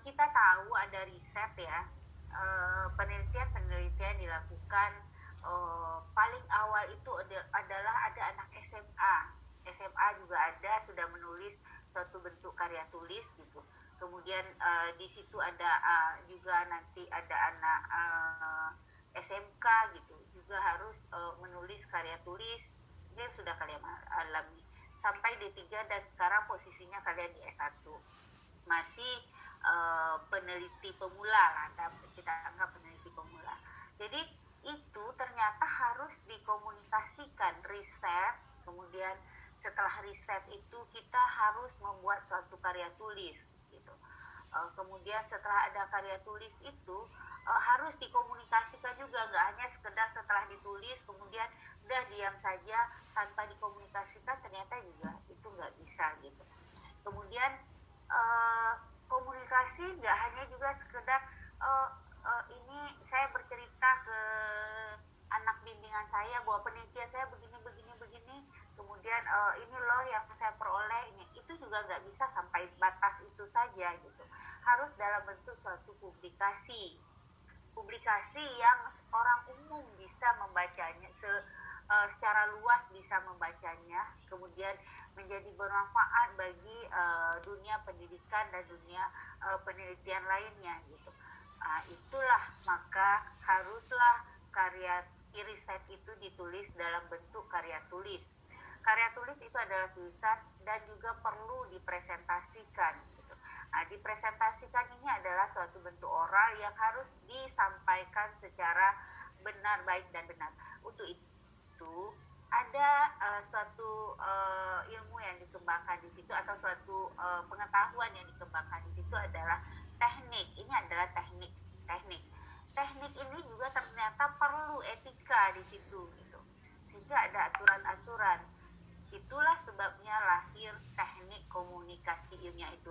kita tahu ada riset ya, penelitian-penelitian dilakukan, paling awal itu adalah ada anak SMA. SMA juga ada sudah menulis suatu bentuk karya tulis gitu. Kemudian di situ ada juga nanti ada anak SMK gitu, juga harus menulis karya tulis. Ini sudah kalian alami sampai D3 dan sekarang posisinya kalian di S1. Masih peneliti pemula lah, kita anggap peneliti pemula. Jadi itu ternyata harus dikomunikasikan riset, kemudian setelah riset itu kita harus membuat suatu karya tulis gitu. Kemudian setelah ada karya tulis itu harus dikomunikasikan juga, nggak hanya sekedar setelah ditulis kemudian udah diam saja tanpa dikomunikasikan, ternyata juga itu nggak bisa gitu. Kemudian komunikasi nggak hanya juga sekedar ini saya bercerita ke anak bimbingan saya bahwa penelitian saya begini begini begini, kemudian ini loh yang saya peroleh, ini itu juga nggak bisa sampai batas itu saja gitu. Harus dalam bentuk suatu publikasi yang orang umum bisa membacanya, secara luas bisa membacanya, kemudian menjadi bermanfaat bagi dunia pendidikan dan dunia penelitian lainnya gitu. Itulah maka haruslah karya riset itu ditulis dalam bentuk karya tulis. Karya tulis itu adalah tulisan dan juga perlu dipresentasikan gitu. Dipresentasikan ini adalah suatu bentuk oral yang harus disampaikan secara benar, baik dan benar. Untuk itu ada suatu ilmu yang dikembangkan di situ, atau suatu pengetahuan yang dikembangkan di situ adalah teknik. Ini adalah teknik. Teknik ini juga ternyata perlu etika di situ gitu. Sehingga ada aturan-aturan. Itulah sebabnya lahir teknik komunikasi ilmiah itu.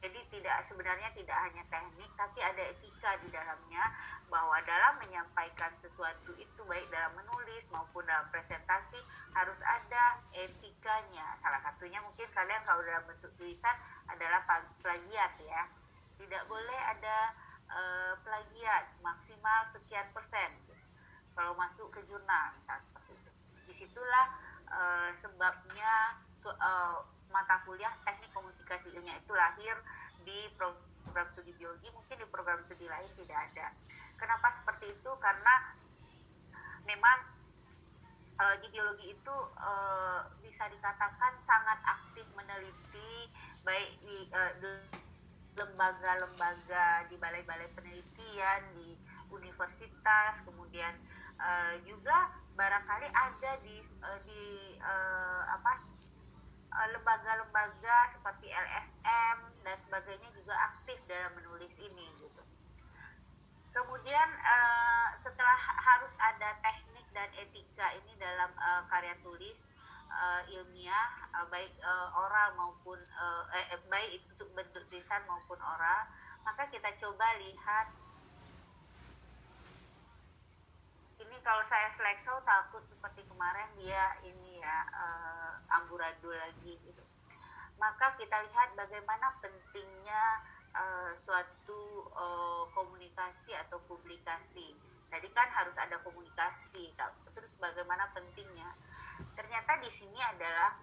Jadi sebenarnya tidak hanya teknik, tapi ada etika di dalamnya, bahwa dalam menyampaikan sesuatu itu baik dalam menulis maupun dalam presentasi harus ada etikanya. Salah satunya mungkin kalian kalau dalam bentuk tulisan adalah plagiat ya. Tidak boleh ada plagiat, maksimal sekian persen kalau masuk ke jurnal misalnya seperti itu. Disitulah sebabnya mata kuliah teknik komunikasi ilmiah itu lahir di program studi biologi. Mungkin di program studi lain tidak ada. Kenapa seperti itu? Karena memang di biologi itu bisa dikatakan sangat aktif meneliti, baik di lembaga-lembaga, di balai-balai penelitian, di universitas, kemudian juga barangkali ada di lembaga-lembaga seperti LSM dan sebagainya juga aktif dalam menulis ini gitu. Kemudian setelah harus ada teknik dan etika ini dalam karya tulis ilmiah, baik oral maupun baik itu bentuk tulisan maupun oral, maka kita coba lihat. Ini kalau saya slideshow takut seperti kemarin dia ini ya amburadul lagi gitu. Maka kita lihat bagaimana pentingnya suatu komunikasi atau publikasi. Tadi kan harus ada komunikasi, terus bagaimana pentingnya. Ternyata di sini adalah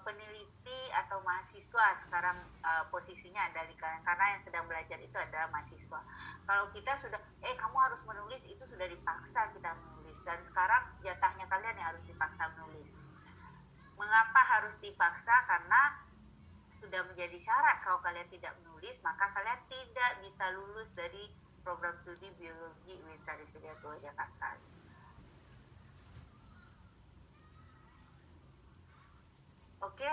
peneliti atau mahasiswa sekarang posisinya ada di karena yang sedang belajar itu adalah mahasiswa. Kalau kita sudah kamu harus menulis, itu sudah dipaksa kita menulis, dan sekarang jatahnya kalian yang harus dipaksa menulis. Mengapa harus dipaksa? Karena sudah menjadi syarat kalau kalian tidak menulis maka kalian tidak bisa lulus dari program studi biologi UIN Syarif Hidayatullah Jakarta. Oke,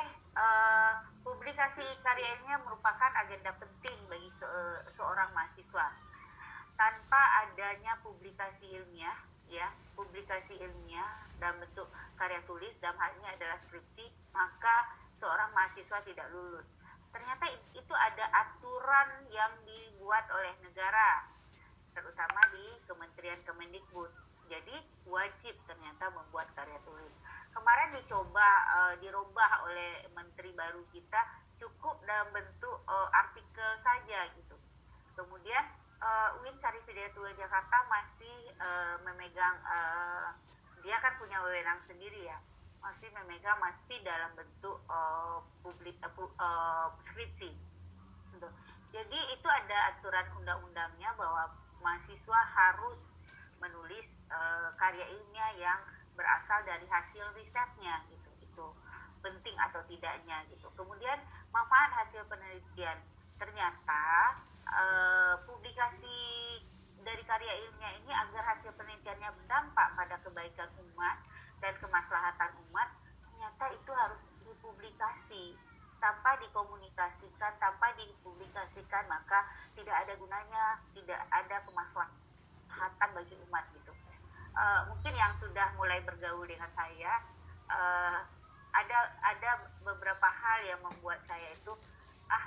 publikasi karyanya merupakan agenda penting bagi seorang mahasiswa. Tanpa adanya publikasi ilmiah, ya, publikasi ilmiah dalam bentuk karya tulis, dalam hal ini adalah skripsi, maka seorang mahasiswa tidak lulus. Ternyata itu ada aturan yang dibuat oleh negara, terutama di Kementerian Kemendikbud. Jadi wajib ternyata membuat karya tulis. Kemarin dicoba dirubah oleh menteri baru kita, cukup dalam bentuk artikel saja gitu. UIN Syarif Hidayatullah Jakarta masih memegang, dia kan punya wewenang sendiri ya, masih dalam bentuk skripsi gitu. Jadi itu ada aturan undang-undangnya bahwa mahasiswa harus menulis karya ilmiah yang berasal dari hasil risetnya gitu. Itu penting atau tidaknya gitu. Kemudian manfaat hasil penelitian, ternyata publikasi dari karya ilmiah ini agar hasil penelitiannya berdampak pada kebaikan umat dan kemaslahatan umat, ternyata itu harus dipublikasi. Tanpa dipublikasikan maka tidak ada gunanya, tidak ada kemaslahatan bagi umat gitu. Mungkin yang sudah mulai bergaul dengan saya, ada beberapa hal yang membuat saya itu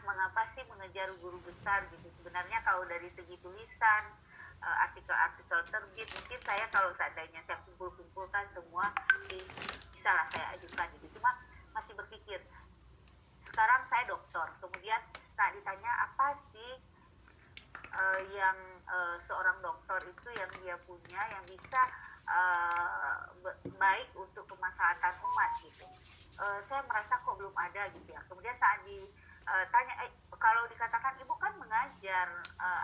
mengapa sih mengejar guru besar gitu. Sebenarnya kalau dari segi tulisan, artikel-artikel terbit, mungkin saya kalau seandainya saya kumpulkan semua, bisa lah saya ajukan gitu. Cuma masih berpikir, sekarang saya dokter, kemudian saat ditanya apa sih yang seorang dokter itu yang dia punya yang bisa baik untuk kemaslahatan umat gitu, saya merasa kok belum ada gitu ya. Kemudian saat ditanya, kalau dikatakan ibu kan mengajar,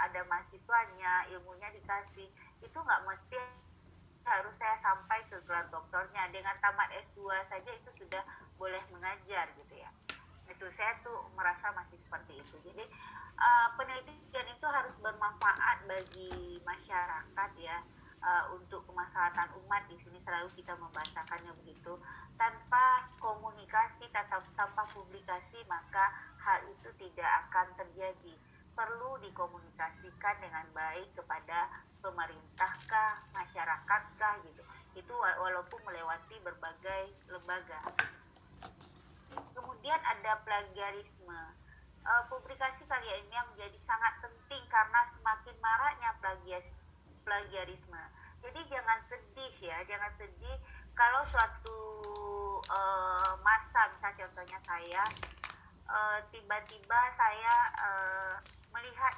ada mahasiswanya, ilmunya dikasih, itu nggak mesti harus saya sampai ke gelar doktornya. Dengan tamat S2 saja itu sudah boleh mengajar gitu ya. Itu saya tuh merasa masih seperti itu. Jadi penelitian itu harus bermanfaat bagi masyarakat ya, untuk kemaslahatan umat. Di sini selalu kita membahasakannya begitu. Tanpa komunikasi, tanpa publikasi, maka hal itu tidak akan terjadi. Perlu dikomunikasikan dengan baik kepada pemerintahkah, masyarakatkah gitu. Itu walaupun melewati berbagai lembaga. Kemudian ada plagiarisme. Publikasi karya ilmiah menjadi sangat penting karena semakin maraknya plagiarisme. Jadi jangan sedih kalau suatu masa, misalnya contohnya saya, tiba-tiba saya melihat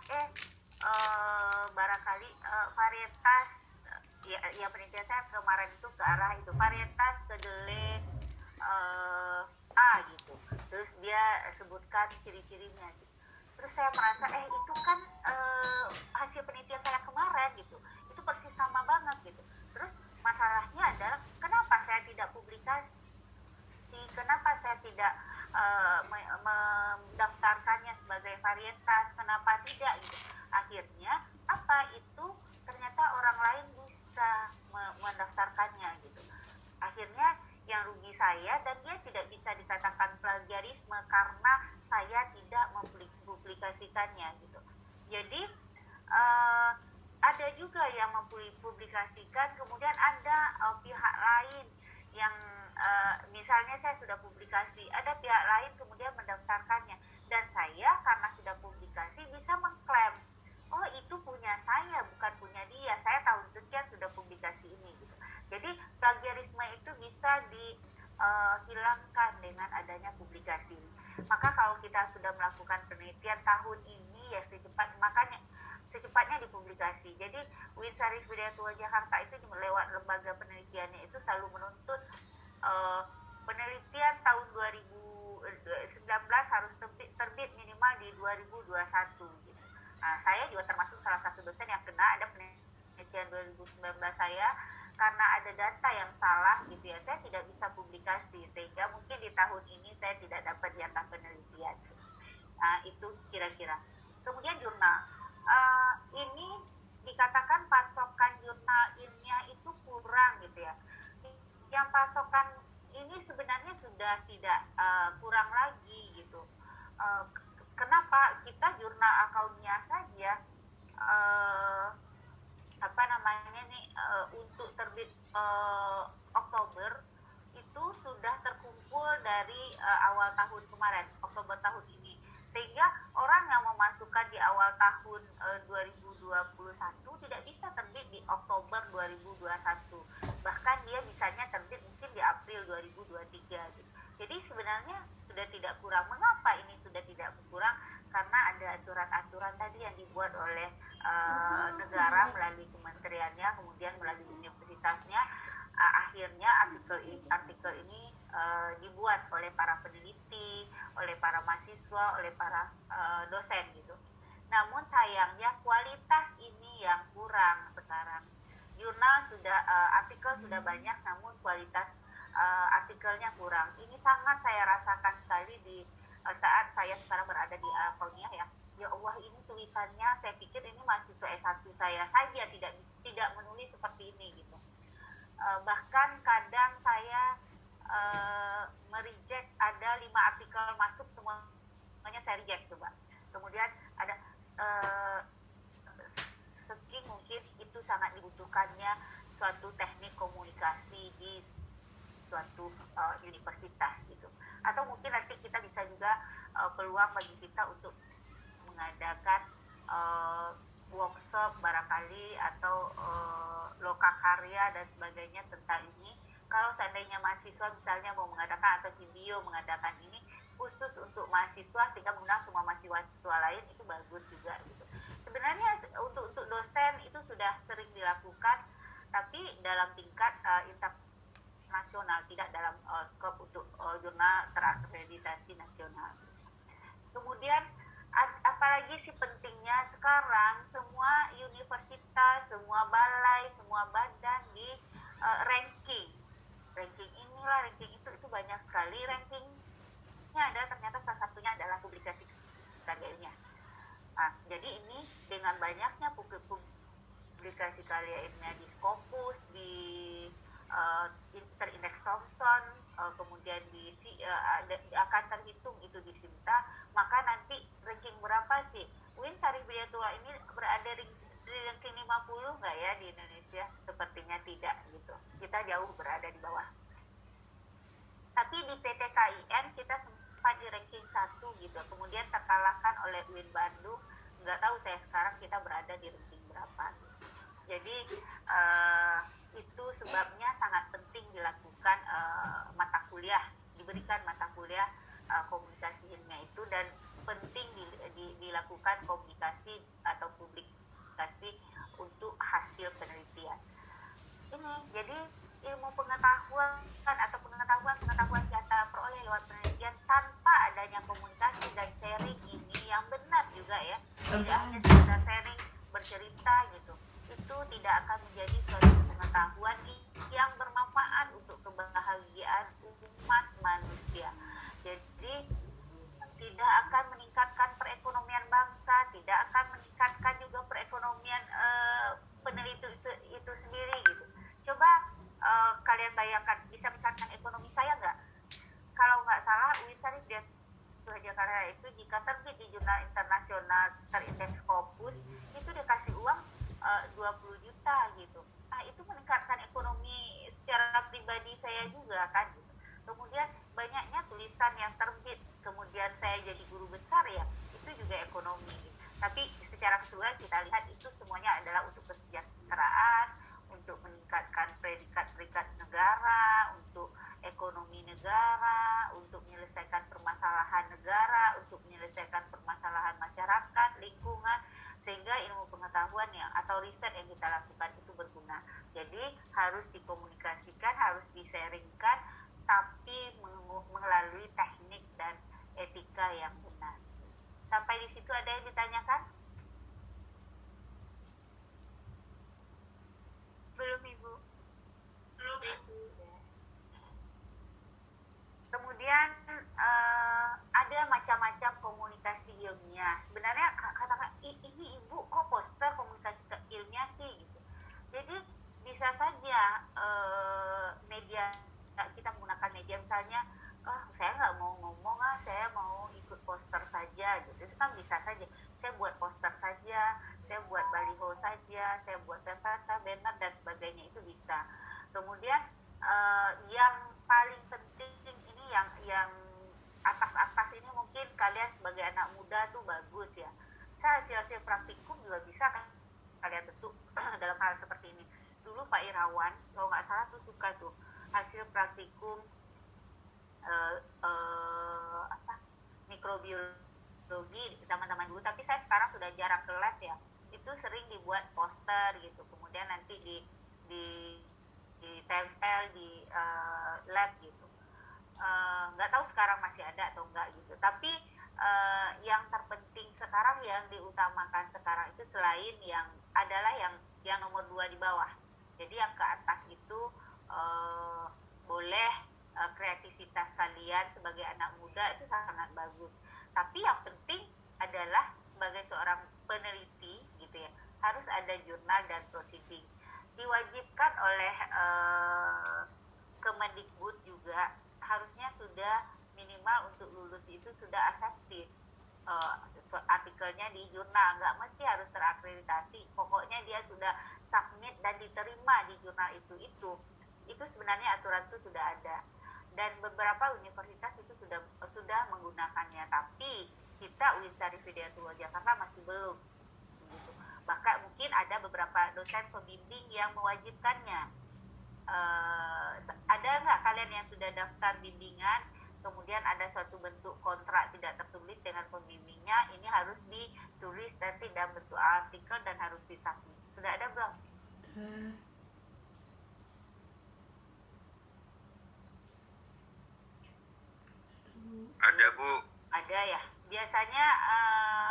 barangkali varietas, ya penelitian saya kemarin itu ke arah itu, varietas kedelai A gitu, terus dia sebutkan ciri-cirinya gitu. Terus saya merasa itu kan hasil penelitian saya kemarin gitu, itu persis sama banget gitu. Terus masalahnya adalah kenapa saya tidak publikasi, kenapa saya tidak mendaftarkannya sebagai varietas, kenapa tidak gitu. Akhirnya itu ternyata orang lain bisa mendaftarkannya gitu. Akhirnya yang rugi saya, dan dia tidak bisa dikatakan plagiarisme karena saya tidak mempublikasikannya gitu. Jadi ada juga yang mempublikasikan, kemudian ada pihak lain yang misalnya saya sudah publikasi, ada pihak lain kemudian mendaftarkannya, dan saya karena sudah publikasi bisa mengklaim, oh itu punya saya, bukan punya dia, saya tahun sekian sudah publikasi ini gitu. Jadi plagiarisme itu bisa dihilangkan dengan adanya publikasi. Maka kalau kita sudah melakukan penelitian tahun ini ya secepatnya dipublikasi. Jadi UIN Syarif Hidayatullah Jakarta itu lewat lembaga penelitiannya itu selalu menuntut penelitian tahun 2019 harus terbit minimal di 2021 gitu. Nah, saya juga termasuk salah satu dosen yang kena ada penelitian 2019 saya, karena ada data yang salah gitu ya, saya tidak bisa publikasi, sehingga mungkin di tahun ini saya tidak dapat jatah penelitian. Nah, itu kira-kira. Kemudian jurnal, ini dikatakan pasokan jurnal ilmiah itu kurang gitu ya. Yang pasokan ini sebenarnya sudah tidak kurang lagi gitu. Kenapa kita jurnal akademia saja untuk terbit Oktober itu sudah terkumpul dari awal tahun kemarin, Oktober tahun ini, sehingga orang yang memasukkan di awal tahun 2021 tidak bisa terbit di Oktober 2021, bahkan dia bisanya terbit mungkin di April 2023 gitu. Jadi sebenarnya sudah tidak kurang. Mengapa ini sudah tidak kurang? Karena ada aturan-aturan tadi yang dibuat oleh Namun sayangnya kualitas ini yang kurang sekarang. Jurnal sudah artikel sudah banyak, namun kualitas artikelnya kurang. Ini sangat saya rasakan sekali di saat saya sekarang berada di Alkonia ya. Ya Allah, ini tulisannya saya pikir ini mahasiswa S1 saya saja tidak menulis seperti ini gitu. Bahkan kadang saya mereject, ada 5 artikel masuk semuanya saya reject coba. Kemudian ada saking mungkin itu sangat dibutuhkannya suatu teknik komunikasi di suatu universitas gitu. Atau mungkin nanti kita bisa juga peluang bagi kita untuk mengadakan workshop barangkali atau lokakarya dan sebagainya tentang ini. Kalau seandainya mahasiswa misalnya mau mengadakan atau video mengadakan ini khusus untuk mahasiswa sehingga mengundang semua mahasiswa lain, itu bagus juga gitu. Sebenarnya untuk dosen itu sudah sering dilakukan, tapi dalam tingkat internasional, tidak dalam skop untuk jurnal terakreditasi nasional. Kemudian apalagi sih pentingnya sekarang semua universitas, semua balai, semua badan di ranking inilah, ranking itu banyak sekali. Rankingnya ada, ternyata salah satunya adalah publikasi karya ilmiah. Nah, jadi ini dengan banyaknya publikasi karya ilmiah di Scopus, di Interindeks Thomson, kemudian akan terhitung itu di Sinta, maka nanti ranking berapa sih? Uin Syarif Hidayatullah ini berada di ranking 50 nggak ya di Indonesia? Sepertinya tidak gitu. Kita jauh berada di bawah. Tapi di PTKIN kita sempat di ranking 1 gitu. Kemudian terkalahkan oleh UIN Bandung. Nggak tahu saya sekarang kita berada di ranking berapa. Jadi itu sebabnya sangat penting dilakukan mata kuliah, diberikan mata kuliah komunikasi ilmiah itu, dan penting dilakukan komunikasi atau publikasi untuk hasil penelitian. Ini jadi ilmu pengetahuan atau pengetahuan kita peroleh lewat penelitian tanpa adanya komunikasi dan sharing ini yang benar juga ya, tidak hanya sekedar sharing bercerita gitu, itu tidak akan menjadi suatu pengetahuan yang bermanfaat untuk kebahagiaan umat manusia. Jadi tidak akan meningkatkan perekonomian bangsa, tidak akan meningkatkan juga perekonomian peneliti itu sendiri gitu. Coba kalian bayangkan, bisa meningkatkan ekonomi saya nggak? Kalau nggak salah UIN Syarif Jakarta itu jika terbit di jurnal internasional terindeks Scopus itu dikasih uang 20 juta gitu. Nah, itu meningkatkan ekonomi secara pribadi saya juga kan gitu. Kemudian banyaknya tulisan yang terbit, kemudian saya jadi guru besar ya, itu juga ekonomi gitu. Tapi secara keseluruhan kita lihat itu semuanya adalah untuk kesejahteraan, untuk meningkatkan predikat negara, untuk ekonomi negara, untuk menyelesaikan permasalahan negara, untuk menyelesaikan permasalahan masyarakat, lingkungan, sehingga ilmu pengetahuan atau riset yang kita lakukan itu berguna. Jadi harus dikomunikasikan, harus di-sharingkan, tapi melalui teknik dan etika yang benar. Sampai di situ ada yang ditanyakan? Belum, Ibu. Belum, Ibu. Kemudian ada macam-macam komunikasi ilmiah. Sebenarnya katakan ini Ibu kok poster komunikasi ilmiah sih gitu. Jadi bisa saja media, kita menggunakan media misalnya, saya nggak mau ngomong, saya mau ikut poster saja gitu. Itu kan bisa saja. Saya buat poster saja, saya buat baliho saja, saya buat pamflet, banner dan sebagainya, itu bisa. Kemudian yang paling penting ini yang atas ini mungkin kalian sebagai anak muda tuh bagus ya. Saya hasil praktikum juga bisa kan kalian bentuk dalam hal seperti ini. Dulu Pak Irawan kalau nggak salah tuh suka tuh hasil praktikum mikrobiologi teman-teman dulu, tapi saya sekarang sudah jarang ke lab ya. Itu sering dibuat poster gitu, kemudian nanti ditempel di lab gitu. Nggak tahu sekarang masih ada atau enggak gitu, tapi yang terpenting sekarang yang diutamakan sekarang itu selain yang adalah yang nomor 2 di bawah. Jadi yang ke atas itu boleh kreativitas kalian sebagai anak muda itu sangat bagus. Tapi yang penting adalah sebagai seorang peneliti gitu ya, harus ada jurnal dan proceeding. Diwajibkan oleh Kemendikbud juga harusnya sudah minimal untuk lulus itu sudah aseptif artikelnya di jurnal, nggak mesti harus terakreditasi, pokoknya dia sudah submit dan diterima di jurnal itu sebenarnya aturan itu sudah ada dan beberapa universitas itu sudah menggunakannya, tapi kita UIN Syarif Hidayatullah Jakarta masih belum gitu. Bahkan mungkin ada beberapa dosen pembimbing yang mewajibkannya. Ada nggak kalian yang sudah daftar bimbingan kemudian ada suatu bentuk kontrak tidak tertulis dengan pembimbingnya, ini harus ditulis nanti dalam bentuk artikel dan harus disubmit. Sudah ada belum? Ada, Bu. Ada ya. Biasanya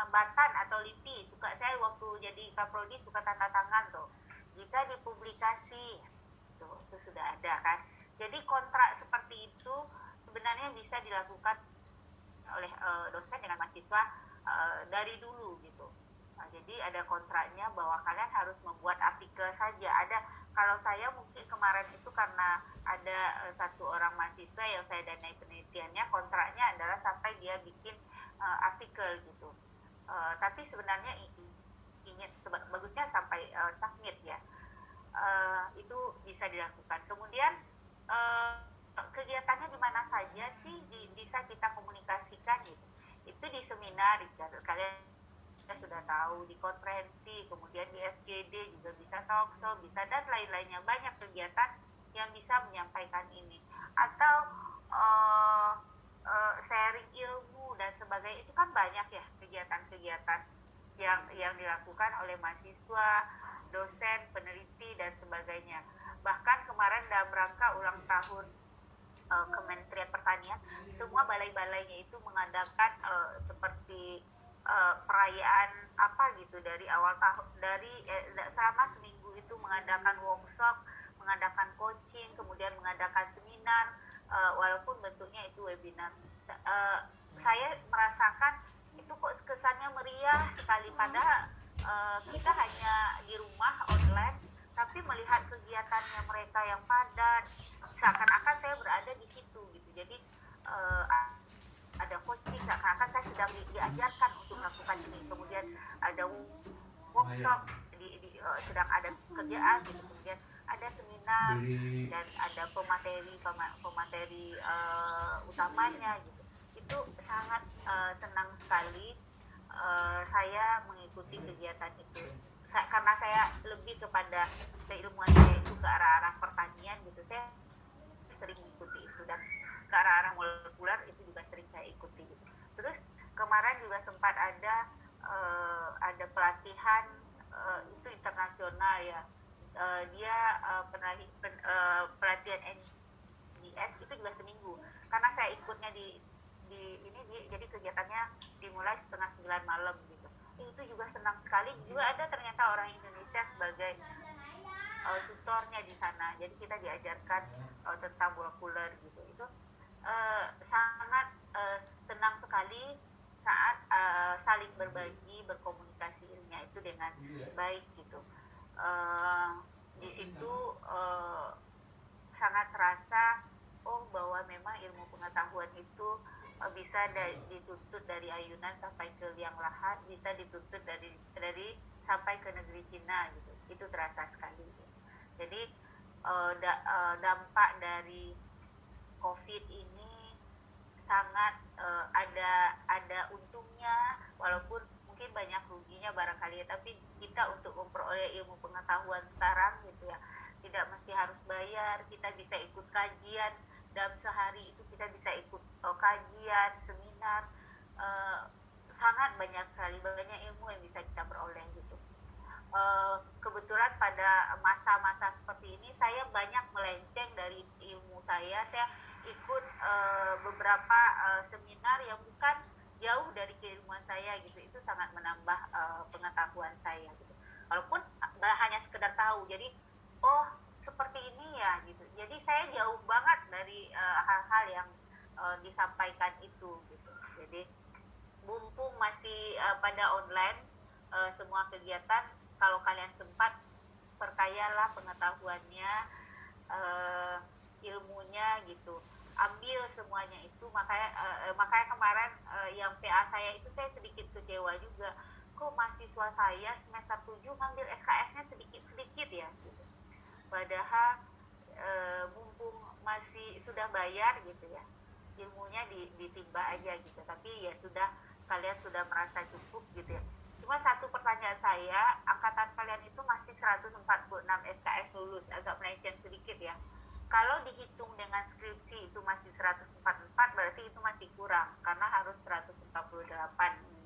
Batan atau LIPI, suka saya waktu jadi Kaprodi suka tanda tangan tuh. Jika dipublikasi, tuh itu sudah ada kan. Jadi kontrak seperti itu sebenarnya bisa dilakukan oleh dosen dengan mahasiswa dari dulu gitu. Jadi ada kontraknya bahwa kalian harus membuat artikel saja. Ada, kalau saya mungkin kemarin itu karena ada satu orang mahasiswa yang saya danai penelitiannya, kontraknya adalah sampai dia bikin artikel gitu. Tapi sebenarnya ingin bagusnya sampai submit ya. Itu bisa dilakukan. Kemudian kegiatannya di mana saja sih bisa kita komunikasikan gitu. Itu di seminar, kalian sudah tahu, di konferensi, kemudian di FGD juga bisa talk show, bisa dan lain-lainnya, banyak kegiatan yang bisa menyampaikan ini. Atau sharing ilmu dan sebagainya, itu kan banyak ya kegiatan-kegiatan yang dilakukan oleh mahasiswa, dosen, peneliti dan sebagainya. Bahkan kemarin dalam rangka ulang tahun Kementerian Pertanian, semua balai-balainya itu mengadakan seperti perayaan apa gitu dari awal tahun, dari selama seminggu itu mengadakan workshop, mengadakan coaching, kemudian mengadakan seminar, walaupun bentuknya itu webinar. Saya merasakan itu kok kesannya meriah sekali, padahal kita hanya di rumah online, tapi melihat kegiatannya mereka yang padat, seakan-akan saya berada di situ gitu. Jadi ada coaching, seakan-akan saya sedang diajarkan untuk melakukan ini. Kemudian ada workshop, sedang ada kerjaan gitu. Kemudian ada seminar dan ada pemateri utamanya gitu. Itu sangat senang sekali saya mengikuti kegiatan itu. Karena saya lebih kepada keilmuan saya itu ke arah-arah pertanian gitu, saya sering mengikuti itu, dan ke arah-arah molekuler itu juga sering saya ikuti gitu. Terus kemarin juga sempat ada pelatihan itu internasional ya, dia pelatihan NGS itu juga seminggu, karena saya ikutnya jadi kegiatannya dimulai 8:30 malam gitu. Itu juga senang sekali. Juga ada ternyata orang Indonesia sebagai tutornya di sana, jadi kita diajarkan tentang molekuler gitu. Itu sangat senang sekali saat saling berbagi, berkomunikasi ilmiah itu dengan baik gitu. Di situ sangat terasa bahwa memang ilmu pengetahuan itu bisa dituntut dari ayunan sampai ke liang lahat, bisa dituntut dari sampai ke negeri Cina gitu. Itu terasa sekali. Jadi dampak dari COVID ini sangat ada untungnya, walaupun mungkin banyak ruginya barangkali ya, tapi kita untuk memperoleh ilmu pengetahuan sekarang gitu ya, tidak mesti harus bayar, kita bisa ikut kajian dalam sehari itu, kita bisa ikut kajian, seminar, sangat banyak sekali, banyak ilmu yang bisa kita peroleh gitu. Kebetulan pada masa-masa seperti ini saya banyak melenceng dari ilmu saya ikut beberapa seminar yang bukan jauh dari keilmuan saya gitu, itu sangat menambah pengetahuan saya gitu. Walaupun hanya sekedar tahu, jadi oh seperti ini ya gitu. Jadi saya jauh banget dari hal-hal yang disampaikan itu gitu. Jadi mumpung masih pada online semua kegiatan, kalau kalian sempat perkayalah pengetahuannya, ilmunya gitu, ambil semuanya itu. Makanya kemarin yang PA saya itu saya sedikit kecewa juga, kok mahasiswa saya semester 7 ngambil SKS-nya sedikit-sedikit ya gitu. Padahal mumpung masih sudah bayar gitu ya, ilmunya ditimba aja gitu. Tapi ya sudah, kalian sudah merasa cukup gitu ya. Cuma satu pertanyaan saya, angkatan kalian itu masih 146 SKS lulus, agak melenceng sedikit ya. Kalau dihitung dengan skripsi itu masih 144, berarti itu masih kurang karena harus 148.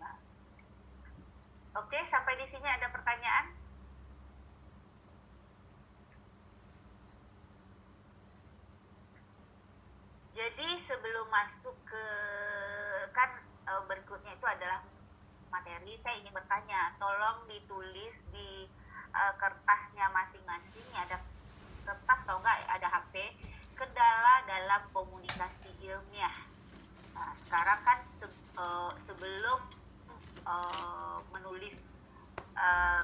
Nah. Oke, sampai di sini ada pertanyaan? Jadi sebelum masuk ke berikutnya itu adalah materi, saya ingin bertanya, tolong ditulis di kertasnya masing-masing, ada kertas atau enggak ada HP, kendala dalam komunikasi ilmiah. Nah, sekarang kan sebelum menulis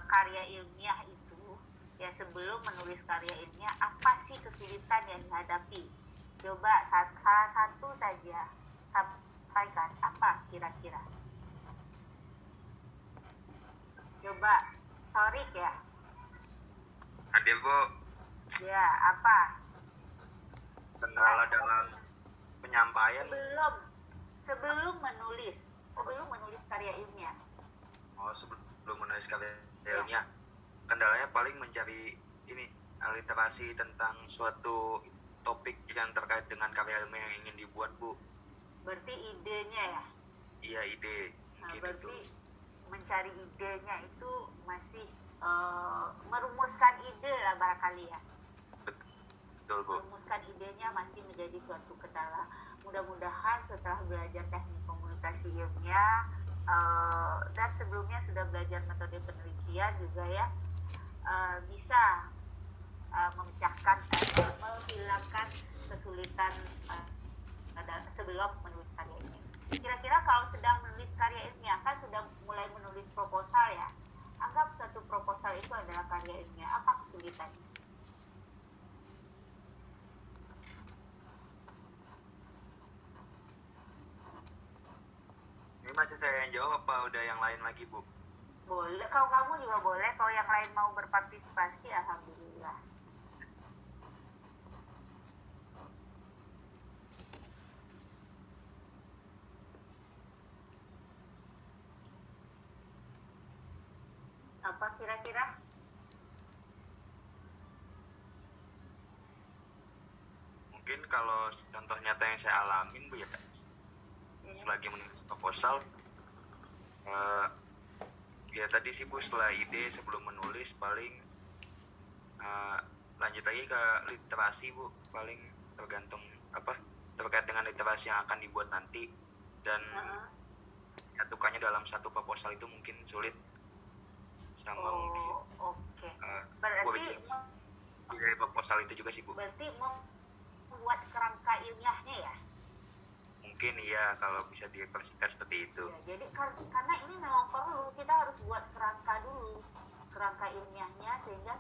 karya ilmiah itu, ya sebelum menulis karya ilmiah, apa sih kesulitan yang dihadapi? Coba salah satu saja sampaikan, apa kira-kira? Coba, Torik ya? Ada Bu, Ya, apa? kendala dalam penyampaian. Sebelum menulis karya ilmiah. Oh, sebelum menulis karya ilmiah, kendalanya paling mencari ini literasi tentang suatu topik yang terkait dengan karya ilmiah yang ingin dibuat, Bu. Berarti idenya ya? Iya, ide. Mungkin berarti itu. mencari idenya itu masih merumuskan ide lah barangkali ya. Betul, Bu. Merumuskan idenya masih menjadi suatu kendala. Mudah-mudahan setelah belajar teknik komunikasi ilmiah dan sebelumnya sudah belajar metode penelitian juga ya, bisa memecahkan, menghilangkan kesulitan sebelum menulis karya ilmiah. Kira-kira kalau sedang menulis karya ilmiah, kan sudah mulai menulis proposal ya, anggap suatu proposal itu adalah karya ilmiah, apa kesulitannya? Ini masih saya yang jawab apa udah yang lain lagi, Bu? Boleh, kalau kamu juga boleh, kalau yang lain mau berpartisipasi, alhamdulillah. Apa kira-kira? Mungkin kalau contoh nyata yang saya alamin, Bu, ya, selagi menulis proposal, ya tadi sih, Bu, setelah ide sebelum menulis paling lanjut lagi ke literasi, Bu. Paling tergantung terkait dengan literasi yang akan dibuat nanti, dan nyatukannya dalam satu proposal itu mungkin sulit sama mungkin oke. Berarti dari proposal itu juga sih, Bu. Berarti membuat kerangka ilmiahnya ya? Mungkin iya, kalau bisa diekspresikan seperti itu. Ya, jadi karena ini memang perlu, kita harus buat kerangka dulu, kerangka ilmiahnya, sehingga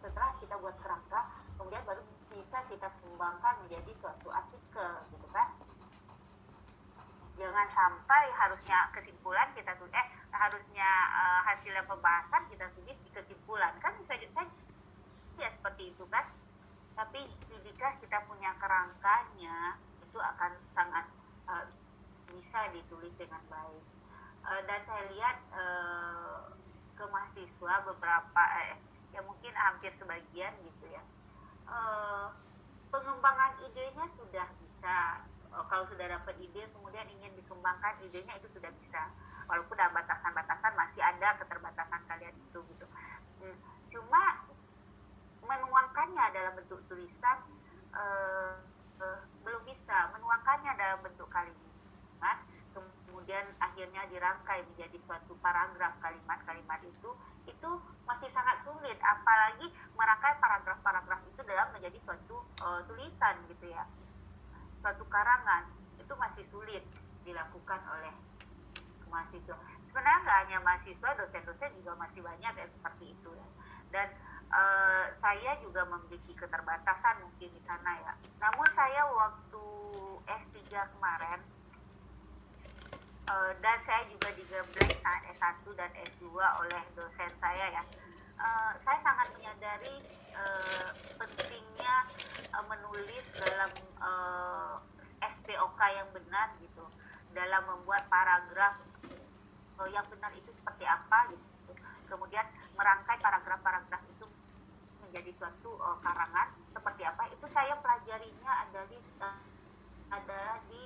setelah kita buat kerangka, kemudian baru bisa kita kembangkan menjadi suatu artikel gitu kan. Jangan sampai harusnya kesimpulan kita tulis, harusnya hasilnya pembahasan kita tulis di kesimpulan, kan bisa saja ya seperti itu kan. Tapi jika kita punya kerangkanya, itu akan sangat bisa ditulis dengan baik. Dan saya lihat ke mahasiswa beberapa ya mungkin hampir sebagian gitu ya, pengembangan idenya sudah bisa. Kalau sudah dapat ide kemudian ingin dikembangkan idenya, itu sudah bisa, walaupun ada batasan-batasan, masih ada keterbatasan kalian itu gitu. Cuma menuangkannya dalam bentuk tulisan belum bisa, menuangkannya dalam bentuk kalimat, akhirnya dirangkai menjadi suatu paragraf, kalimat-kalimat itu masih sangat sulit, apalagi merangkai paragraf-paragraf itu dalam menjadi suatu tulisan gitu ya, suatu karangan, itu masih sulit dilakukan oleh mahasiswa. Sebenarnya nggak hanya mahasiswa, dosen-dosen juga masih banyak yang seperti itu ya. Dan saya juga memiliki keterbatasan mungkin di sana ya. Namun saya waktu S3 kemarin, dan saya juga digembleng saat S1 dan S2 oleh dosen saya ya. Saya sangat menyadari pentingnya menulis dalam SPOK yang benar gitu, dalam membuat paragraf yang benar itu seperti apa gitu. Kemudian merangkai paragraf-paragraf itu menjadi suatu karangan seperti apa, itu saya pelajarinya adalah di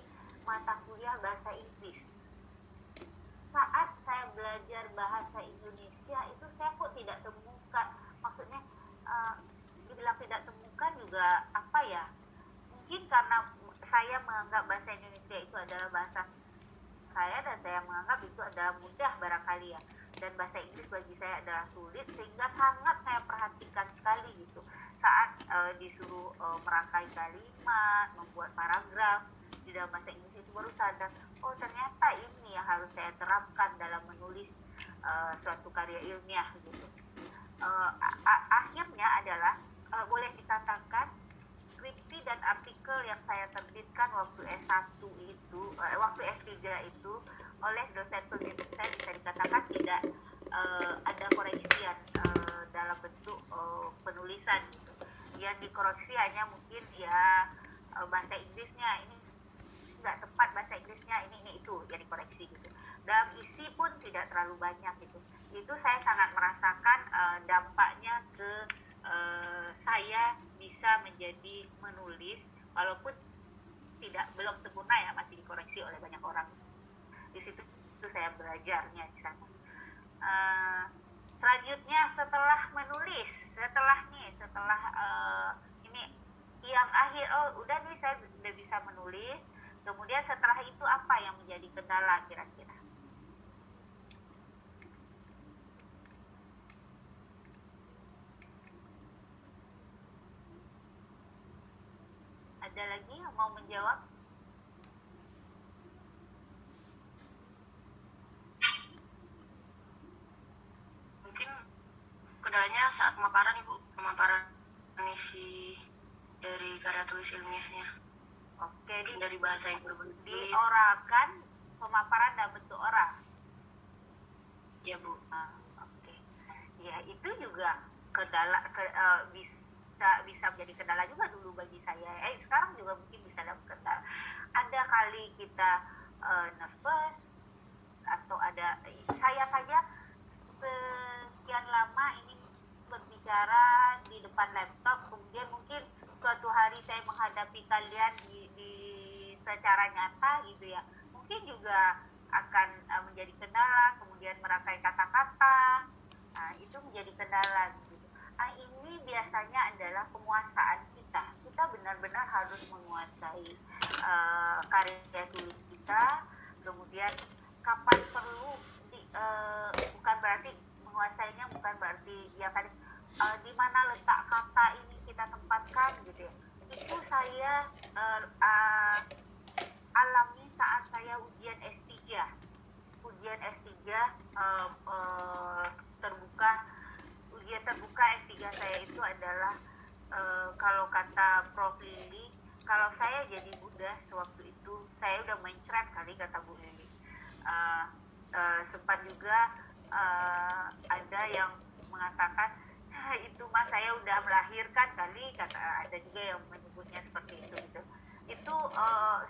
mata kuliah bahasa Inggris. Saat saya belajar bahasa Indonesia itu saya kok tidak temukan, maksudnya dibilang tidak temukan juga apa ya, mungkin karena saya menganggap bahasa Indonesia itu adalah bahasa saya dan saya menganggap itu adalah mudah barangkali ya, dan bahasa Inggris bagi saya adalah sulit, sehingga sangat saya perhatikan sekali gitu saat disuruh merangkai kalimat, membuat paragraf di dalam bahasa Inggris, itu baru sadar, oh ternyata ini yang harus saya terapkan dalam menulis suatu karya ilmiah gitu. Akhirnya adalah boleh dikatakan skripsi dan artikel yang saya terbitkan waktu S1 itu, waktu S3 itu oleh dosen pembimbing saya bisa dikatakan tidak ada koreksian dalam bentuk penulisan gitu. Yang dikoreksi hanya mungkin ya bahasa Inggrisnya ini nggak tepat, bahasa Inggrisnya ini itu yang dikoreksi gitu. Dalam isi pun tidak terlalu banyak gitu. Itu saya sangat merasakan dampaknya ke saya bisa menjadi menulis walaupun belum sempurna ya, masih dikoreksi oleh banyak orang. Di situ itu saya belajarnya di sana. Selanjutnya setelah menulis, setelah ini yang akhir, oh udah nih saya udah bisa menulis, kemudian setelah itu apa yang menjadi kendala kira-kira? Ada lagi yang mau menjawab? Mungkin kendalanya saat pemaparan Ibu, pemaparan isi dari karya tulis ilmiahnya. Oke, dari bahasa yang berbeda. Diorakan pemaparan dalam bentuk ora. Ya Bu. Oke. Ya itu juga kendala, bisa menjadi kendala juga dulu bagi saya. Sekarang juga mungkin bisa dapat kendala. Ada kali kita nervous, atau ada saya saja sekian lama ini berbicara di depan laptop, kemudian mungkin suatu hari saya menghadapi kalian di secara nyata gitu ya, mungkin juga akan menjadi kendala. Kemudian merangkai kata-kata, itu menjadi kendala gitu. Ini biasanya adalah penguasaan kita benar-benar harus menguasai karya tulis kita. Kemudian kapan perlu bukan berarti menguasainya, bukan berarti ya tadi di mana letak kata ini kita tempatkan gitu ya. Itu saya alami saat saya ujian S3 terbuka. Ujian terbuka S3 saya itu adalah kalau kata Prof Lili, kalau saya jadi Buddha sewaktu itu saya udah mencret kali, kata Bu Lili. Sempat juga ada yang mengatakan itu mah saya udah melahirkan kali, kata ada juga yang menyebutnya seperti itu gitu. Itu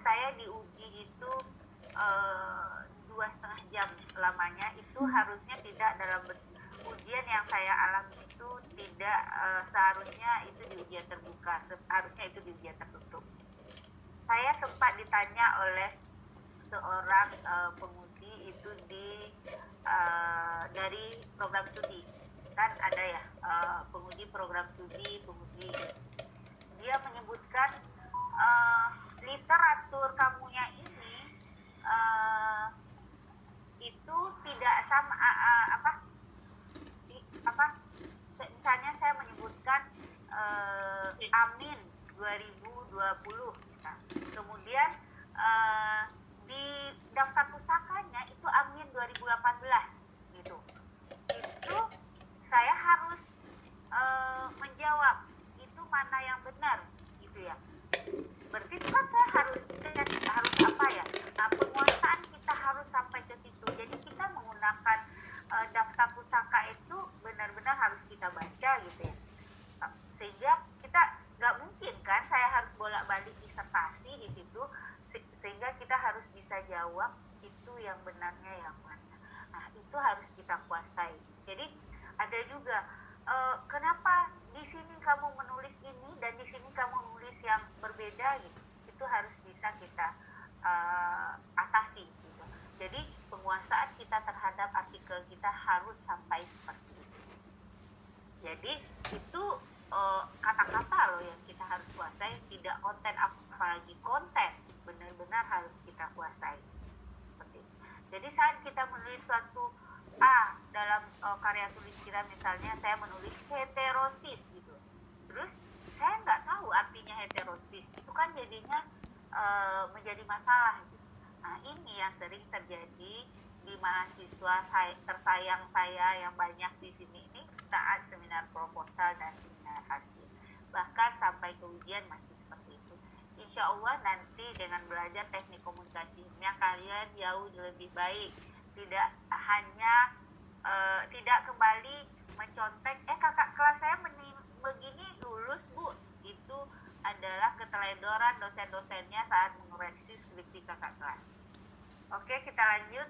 saya diuji itu 2,5 jam lamanya. Itu harusnya tidak dalam ujian yang saya alami itu tidak seharusnya itu di ujian terbuka, seharusnya itu di ujian tertutup. Saya sempat ditanya oleh seorang penguji itu dari program studi, kan ada ya penguji program studi, dia menyebutkan literatur kamunya ini itu tidak sama misalnya saya menyebutkan Amin 2020 misal. Kemudian di daftar pusakanya itu Amin 2018 gitu. Itu saya harus menjawab itu mana yang benar gitu ya. Berarti itu kan saya harus apa ya? Nah, penguasaan kita harus sampai ke situ. Jadi kita menggunakan daftar pusaka itu benar-benar harus kita baca gitu ya. Sehingga kita nggak mungkin kan saya harus bolak-balik disertasi di situ, sehingga kita harus bisa jawab itu yang benarnya yang mana. Nah, itu harus kita kuasai. Jadi ada juga kenapa di sini kamu menulis ini dan di sini kamu menulis yang berbeda gitu. Itu harus bisa kita atasi gitu. Jadi penguasaan kita terhadap artikel kita harus sampai seperti itu. Jadi itu kata-kata loh yang kita harus kuasai, tidak konten, apalagi konten benar-benar harus kita kuasai. Seperti itu. Jadi saat kita menulis suatu dalam karya tulis kita, misalnya saya menulis heterosis gitu, terus saya nggak tahu artinya heterosis, itu kan jadinya menjadi masalah gitu. Nah, ini yang sering terjadi di mahasiswa tersayang saya yang banyak di sini ini saat seminar proposal dan seminar hasil, bahkan sampai ke ujian masih seperti itu. Insya Allah nanti dengan belajar teknik komunikasi ilmiah kalian jauh lebih baik, tidak hanya tidak kembali mencontek kakak kelas saya begini lulus bu, itu adalah keteledoran dosen-dosennya saat mengoreksi skripsi kakak kelas. Oke, kita lanjut.